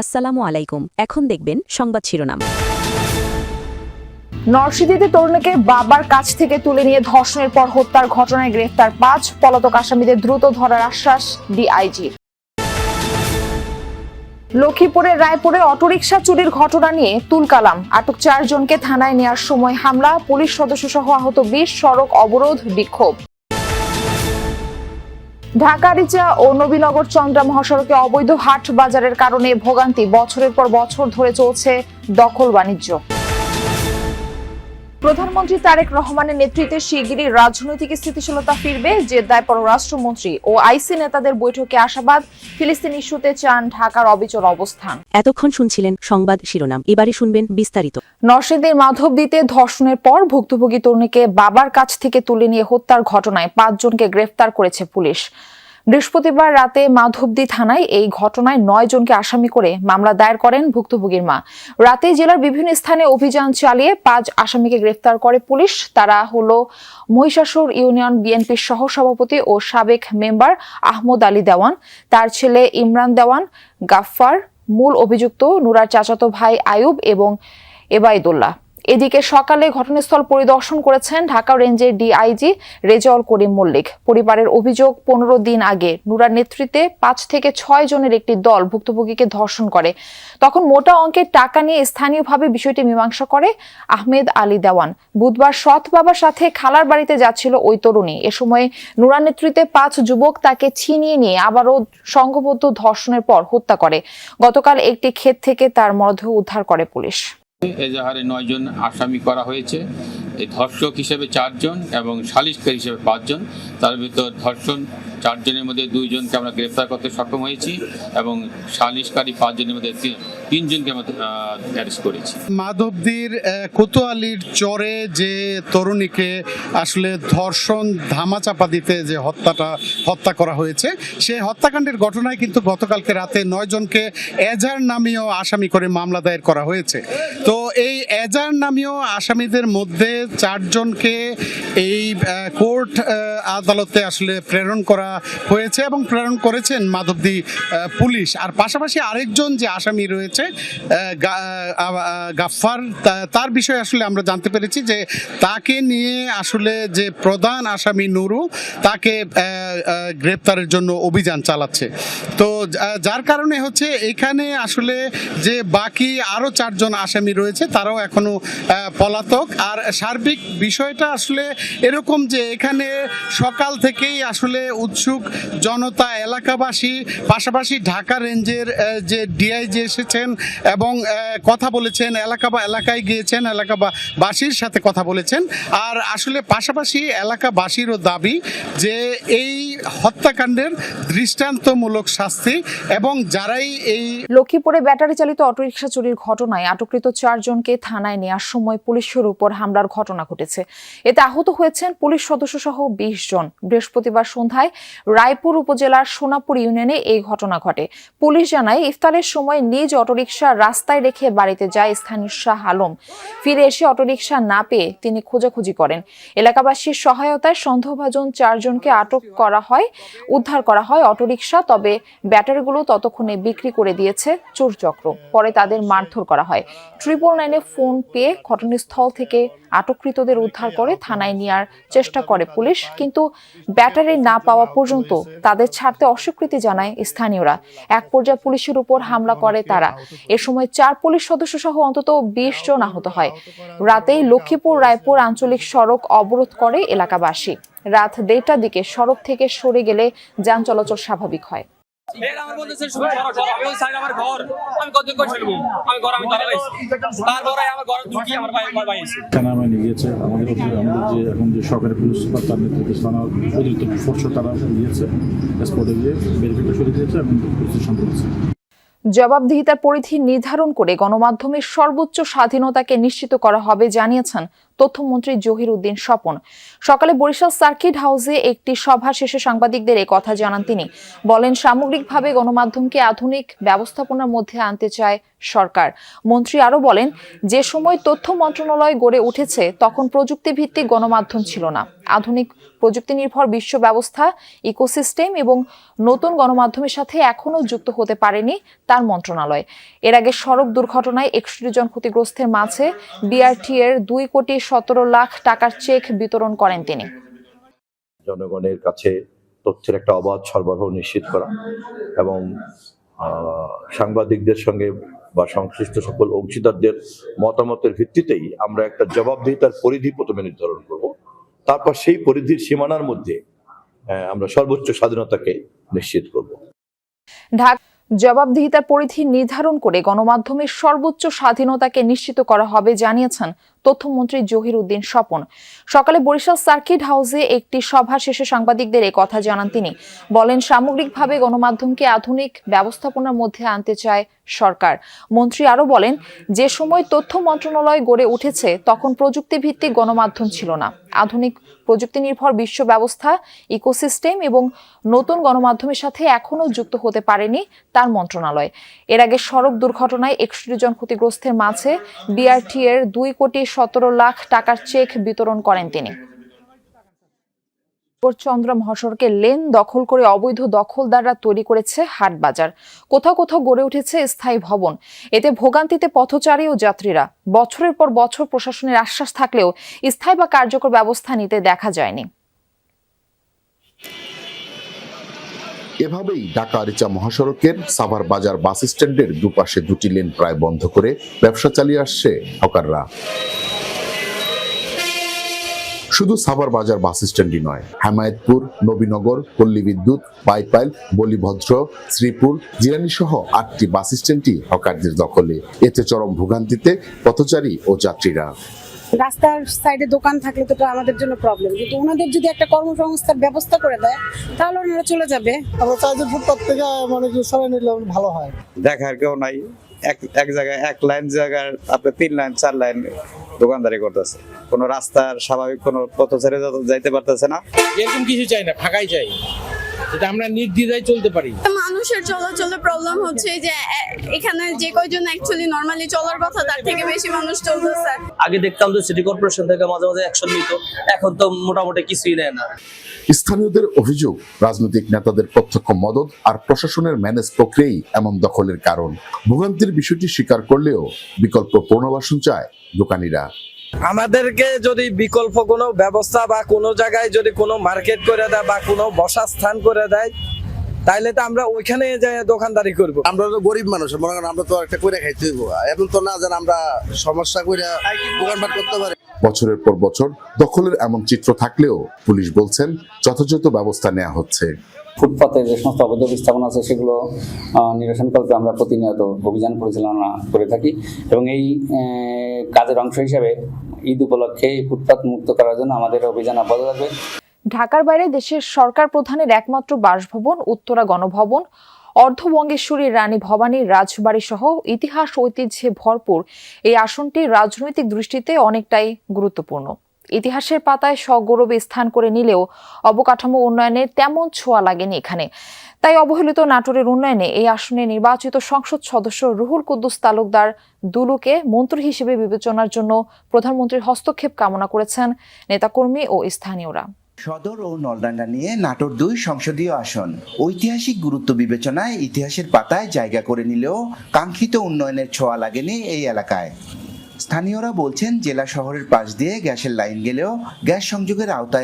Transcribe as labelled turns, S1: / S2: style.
S1: আসসালামু আলাইকুম। এখন দেখবেন সংবাদ শিরোনাম।
S2: নরসিংদীতে তরুণীকে বাবার কাছ থেকে তুলে নিয়ে ধর্ষণের পর হত্যার ঘটনায় গ্রেফতার ৫ পলাতক আসামিদের দ্রুত ধরার আশ্বাস ডিআইজির। লক্ষ্মীপুরের রায়পুরে অটোরিকশা চুরির ঘটনা নিয়ে তুলকালাম। আটক ৪ জনকে থানায় নেওয়ার সময় হামলা, পুলিশ সদস্য সহ আহত ২০, সড়ক অবরোধ, বিক্ষোভ। ঢাকা রিচা ও নবীনগর চন্দ্রা মহাসড়কে অবৈধ হাট বাজারের কারণে ভোগান্তি, বছরের পর বছর ধরে চলছে দখল বাণিজ্য। প্রধানমন্ত্রী তারেক রহমানের নেতৃত্বে শিগগিরই রাজনৈতিক স্থিতিশীলতা ফিরবে, জেদ্দায় পররাষ্ট্রমন্ত্রী ও আইসি নেতাদের বৈঠকে আশাবাদ। ফিলিস্তিন ইস্যুতে চান ঢাকার অবিচল অবস্থান।
S1: এতক্ষণ শুনছিলেন সংবাদ শিরোনাম, এবারে শুনবেন বিস্তারিত।
S2: নরসিংদীর মাধবদীতে ধর্ষণের পর ভুক্তভোগী তরুণীকে বাবার কাছ থেকে তুলে নিয়ে হত্যার ঘটনায় ৫ জনকে গ্রেফতার করেছে পুলিশ। বৃহস্পতিবার রাতে মাধবদী থানায় এই ঘটনায় ৯ জনকে আসামি করে মামলা দায়ের করেন ভুক্তভোগীর মা। রাতে জেলার বিভিন্ন স্থানে অভিযান চালিয়ে ৫ আসামিকে গ্রেফতার করে পুলিশ। তারা হলো মহিষাসুর ইউনিয়ন বিএনপির সহসভাপতি ও সাবেক মেম্বার আহমদ আলী দেওয়ান, তার ছেলে ইমরান দেওয়ান, গাফফার, মূল অভিযুক্ত নুরার চাচাতো ভাই আয়ুব এবং এবাইদুল্লাহ। এদিকে সকালে ঘটনাস্থল পরিদর্শন করেছেন ঢাকা রেঞ্জের ডিআইজি রেজাউল করিম মল্লিক। পরিবারের অভিযোগ, ১৫ দিন আগে নুরার নেতৃত্বে ৫ থেকে ৬ জনের একটি দল ভুক্তভোগীকে ধর্ষণ করে। তখন মোটা অঙ্কের টাকা নিয়ে স্থানীয়ভাবে বিষয়টি মীমাংসা করে আহমেদ আলী দেওয়ান। বুধবার সৎ বাবার সাথে খালার বাড়িতে যাচ্ছিল ওই তরুণী। এ সময় নুরার নেতৃত্বে ৫ যুবক তাকে ছিনিয়ে নিয়ে আবারও সংঘবদ্ধ ধর্ষণের পর হত্যা করে। গতকাল একটি ক্ষেত থেকে তার মরদেহ উদ্ধার করে পুলিশ।
S3: এজাহারে ৯ জন আসামি করা হয়েছে। এই ধর্ষক হিসেবে 4 জন এবং সালিশকারী হিসেবে 5 জন। তার ভিতর ধর্ষণ 4 জনের মধ্যে 2 জনকে আমরা গ্রেফতার করতে সক্ষম হয়েছি এবং সালিশকারী 5 জনের মধ্যে 3 জনকে আমরা অ্যারেস্ট করেছি।
S4: মাধবদীর কোতোয়ালির চরে যে তরুণীকে আসলে ধর্ষণ ধামাচাপা দিতে যে হত্যা করা হয়েছে, সেই হত্যাকাণ্ডের ঘটনায় কিন্তু গতকালকে রাতে 9 জনকে এজার নামীয় আসামি করে মামলা দায়ের করা হয়েছে। তো এই এজার নামীয় আসামিদের মধ্যে 4 জনকে এই কোর্ট আদালতে আসলে প্রেরণ করা হয়েছে এবং প্রেরণ করেছেন মাধবদী পুলিশ। আর পাশাপাশি আরেকজন যে আসামি রয়েছে গাফফার, তার বিষয়ে আসলে আমরা জানতে পেরেছি যে তাকে নিয়ে আসলে যে প্রধান আসামি নুরু, তাকে গ্রেপ্তারের জন্য অভিযান চালাচ্ছে। তো যার কারণে হচ্ছে এখানে আসলে যে বাকি আরো 4 জন আসামি রয়েছে তারাও এখনো পলাতক। আর সার্বিক বিষয়টা আসলে এরকম যে এখানে সকাল থেকেই আসলে উৎসুক জনতা, এলাকাবাসী, পাশাপাশি ঢাকা রেঞ্জের যে ডিআইজি এসেছেন এবং কথা বলেছেন, এলাকায় গিয়েছেন, এলাকাবাসীর সাথে কথা বলেছেন। আর আসলে পাশাপাশি এলাকাবাসীরও দাবি যে এই হত্যাকাণ্ডের দৃষ্টান্তমূলক শাস্তি এবং যারাই এই
S2: লক্ষ্মীপুরে ব্যাটারি চালিত অটোরিকশা চুরির ঘটনায় আটককৃত ৪ জনকে থানায় নেওয়ার সময় পুলিশের উপর হামলার ঘটনা ঘটেছে। এতে আহত হয়েছেন পুলিশ সদস্য সহ ২০ জন। বৃহস্পতিবার সন্ধ্যায় রায়পুর উপজেলার সোনাপুর ইউনিয়নে এই ঘটনা ঘটে। পুলিশ জানায় ইফতারের সময় নিজ অটোরিকশা রাস্তায় রেখে বাড়িতে যায় স্থানীয় শাহ আলম। ফিরে এসে অটোরিকশা না পেয়ে তিনি খোঁজাখুঁজি করেন। এলাকাবাসীর সহায়তায় সন্দেহভাজন 4 জনকে উদ্ধার করা হয় অটোরিকশা। তবে ব্যাটারিগুলো ততক্ষণে বিক্রি করে দিয়েছে চোরচক্র। পরে তাদের মারধর করা হয়। 999-এ ফোন পেয়ে ঘটনাস্থল থেকে আটককৃতদের উদ্ধার করে থানায় নেওয়ার চেষ্টা করে পুলিশ, কিন্তু ব্যাটারি না পাওয়া পর্যন্ত তাদের ছাড়তে অস্বীকৃতি জানায় স্থানীয়রা। এক পর্যায়ে পুলিশের উপর হামলা করে তারা। এ সময় 4 পুলিশ সদস্য সহ অন্তত 20 জন আহত হয়। রাতেই লক্ষ্মীপুর রায়পুর আঞ্চলিক সড়ক অবরোধ করে এলাকাবাসী। রাত 1:30টার দিকে সড়ক থেকে সরে গেলে যান চলাচল স্বাভাবিক হয়।
S5: সরকারি পুলিশ সুপার তার নেতৃত্বে অতিরিক্ত ফোর্স তারা গিয়েছে, স্পটে গিয়ে ভেরিফাই করে দিয়েছে এবং সম্পর্ক
S2: জবাবদিহিতার পরিধি নির্ধারণ করে গণমাধ্যমের সর্বোচ্চ স্বাধীনতাকে নিশ্চিত করা হবে জানিয়েছেন তথ্যমন্ত্রী জহির উদ্দিন স্বপন। সকালে বরিশাল সার্কিট হাউসে একটি সভা শেষে সাংবাদিকদের এই কথা জানান তিনি। বলেন, সামগ্রিকভাবে গণমাধ্যমকে আধুনিক ব্যবস্থাপনার মধ্যে আনতে চায় সরকার। মন্ত্রী আরো বলেন, যে সময় তথ্য মন্ত্রণালয় গড়ে উঠেছে তখন প্রযুক্তি ভিত্তিক গণমাধ্যম ছিল না। আধুনিক প্রযুক্তি নির্ভর বিশ্ব ব্যবস্থা, ইকোসিস্টেম এবং নতুন গণমাধ্যমের সাথে এখনো যুক্ত হতে পারেনি তার মন্ত্রণালয়। এর আগে সড়ক দুর্ঘটনায় 61 জন ক্ষতিগ্রস্তের মাঝে বিআরটি এর 2,17,00,000 টাকার চেক বিতরণ করেন তিনি।
S6: জনগণের কাছে তথ্যের একটা অবাধ সরবরাহ নিশ্চিত করা এবং সাংবাদিকদের সঙ্গে বা সংশ্লিষ্ট সকল অংশীদারদের মতামতের ভিত্তিতেই আমরা একটা জবাবদিহিতার পরিধি প্রথমে নির্ধারণ করব। তারপর সেই পরিধির সীমানার মধ্যে আমরা সর্বোচ্চ স্বাধীনতাকে নিশ্চিত করব।
S2: জবাবদিহিতার পরিধি নির্ধারণ করে গণমাধ্যমের সর্বোচ্চ স্বাধীনতাকে নিশ্চিত করা হবে জানিয়েছেন তথ্যমন্ত্রী জহির উদ্দিন স্বপন। সকালে বরিশাল সার্কিট হাউসে একটি সভা শেষে সাংবাদিকদের এই কথা জানান তিনি। বলেন, সামগ্রিকভাবে গণমাধ্যমকে আধুনিক ব্যবস্থাপনার মধ্যে আনতে চায় সরকার। মন্ত্রী আরো বলেন, যে সময় তথ্য মন্ত্রণালয় গড়ে উঠেছে তখন প্রযুক্তি ভিত্তিক গণমাধ্যম ছিল না। আধুনিক প্রযুক্তি নির্ভর বিশ্ব ব্যবস্থা, ইকোসিস্টেম এবং নতুন গণমাধ্যমের সাথে এখনো যুক্ত হতে পারেনি তার মন্ত্রণালয়। এর আগে সড়ক দুর্ঘটনায় 61 জন ক্ষতিগ্রস্তের মাঝে বিআরটি এর 2,17,00,000 টাকার চেক বিতরণ করেন তিনি। চন্দ্র মহাসড়কের লেন দখল করে অবৈধ দখলদাররা তৈরি করেছে হাট বাজার। কোথাও কোথাও গড়ে উঠেছে স্থায়ী ভবন। এতে ভোগান্তিতে পথচারী ও যাত্রীরা। বছরের পর বছর প্রশাসনের আশ্বাস থাকলেও স্থায়ী বা কার্যকর ব্যবস্থা নিতে দেখা যায়নি।
S7: এভাবেই ঢাকা আরিচা মহাসড়কের সাভার বাজার বাস স্ট্যান্ডের দুপাশে দুটি লেন প্রায় বন্ধ করে ব্যবসা চালিয়ে আসছে হকাররা। শুধু সাভার বাজার বাস স্ট্যান্ডই নয়, হেমায়েতপুর, নবীনগর, পল্লী বিদ্যুৎ, পাইপাইল, বলিভদ্র, শ্রীপুর, জিরানী সহ 8টি বাস স্ট্যান্ডই হকারদের দখলে। এতে চরম ভোগান্তিতে পথচারী ও যাত্রীরা।
S8: রাস্তার সাইডে দোকান থাকলে তো আমাদের জন্য প্রবলেম, কিন্তু ওনাদের যদি একটা কর্মসংস্থার ব্যবস্থা করে দেয় তাহলে ওনারা চলে যাবে।
S9: আমরা চাই যে ফুটপাত থেকে মানে সবাই নিলে ভালো হয়।
S10: দেখার কেউ নাই, এক জায়গায় এক লাইন জায়গার আপনি 3 লাইন 4 লাইন দোকানদারি করতেছে। কোনো রাস্তার স্বাভাবিক কোনো পথচারী যাইতে পারতেছে না।
S11: এরকম কিছু চাই না, ফাঁকাই চাই, যেটা আমরা নির্দ্বিধায় চলতে পারি।
S12: মানুষের চলাচলে প্রবলেম হচ্ছে যে এখানে যে কয়জন অ্যাকচুয়ালি নরমালি চলার কথা তার থেকে বেশি মানুষ চলতেছে।
S13: আগে দেখতাম যে সিটি কর্পোরেশন থেকে মাঝে মাঝে অ্যাকশন নিত, এখন তো মোটামুটি কিছুই নেয় না।
S7: স্থানীয়দের অভিযোগ, রাজনৈতিক নেতাদের প্রত্যক্ষ মদদ আর প্রশাসনের ম্যানেজ প্রক্রিয়াই এমন দখলের কারণ। ভোগান্তির বিষয়টি স্বীকার করলেও বিকল্প পুনর্বাসন চায় দোকানিরা।
S11: আমাদেরকে যদি বিকল্প কোনো ব্যবস্থা বা কোনো জায়গায় যদি কোনো মার্কেট করে দেয় বা কোনো বসার স্থান করে দেয়, তাইলে তো আমরা ওইখানে যাই দোকানদারি করব।
S9: আমরা তো গরিব মানুষ, মনে করেন আমরা তো একটা করে খাইতে হইব, এখন তো না যেন আমরা সমস্যা করে দোকানপাট করতে পারি।
S7: বছরের পর বছর দখলের এমন চিত্র থাকলেও পুলিশ বলছেন যথাযথ ব্যবস্থা নেওয়া হচ্ছে।
S14: ফুটপাতে যে সমস্ত অবৈধ স্থাপনা আছে সেগুলো নিরসন করতে আমরা প্রতিনিয়ত অভিযান পরিচালনা করে থাকি এবং এই কাজের অংশ হিসেবে ঈদ উপলক্ষে এই ফুটপাত মুক্ত করার জন্য আমাদের অভিযান অব্যাহত থাকবে।
S2: ঢাকার বাইরে দেশের সরকার প্রধানের একমাত্র বাসভবন উত্তরা গণভবন, অর্ধবঙ্গেশ্বরী রানী ভবানীর রাজবাড়ি সহ ইতিহাস ঐতিহ্যে ভরপুর এই আসনটি রাজনৈতিক দৃষ্টিতে অনেকটাই গুরুত্বপূর্ণ। ইতিহাসের পাতায় সগৌরবে স্থান করে নিলেও অবকাঠামো উন্নয়নের তেমন ছোঁয়া লাগেনি এখানে। তাই অবহেলিত নাটোরের উন্নয়নে এই আসনে নির্বাচিত সংসদ সদস্য রুহুল কুদ্দুস তালুকদার দুলুকে মন্ত্রী হিসেবে বিবেচনার জন্য প্রধানমন্ত্রীর হস্তক্ষেপ কামনা করেছেন নেতাকর্মী ও স্থানীয়রা।
S15: সদর ও নলডাঙ্গা নিয়ে নাটোর 2 সংসদীয় আসন ঐতিহাসিক গুরুত্ব বিবেচনায় ইতিহাসের পাতায় জায়গা করে নিলেও কাঙ্ক্ষিত উন্নয়নের ছোঁয়া লাগেনি এই এলাকায়। স্থানীয়রা বলছেন, জেলা শহরের পাশ দিয়ে গ্যাসের লাইন গেলেও গ্যাস সংযোগের আওতায়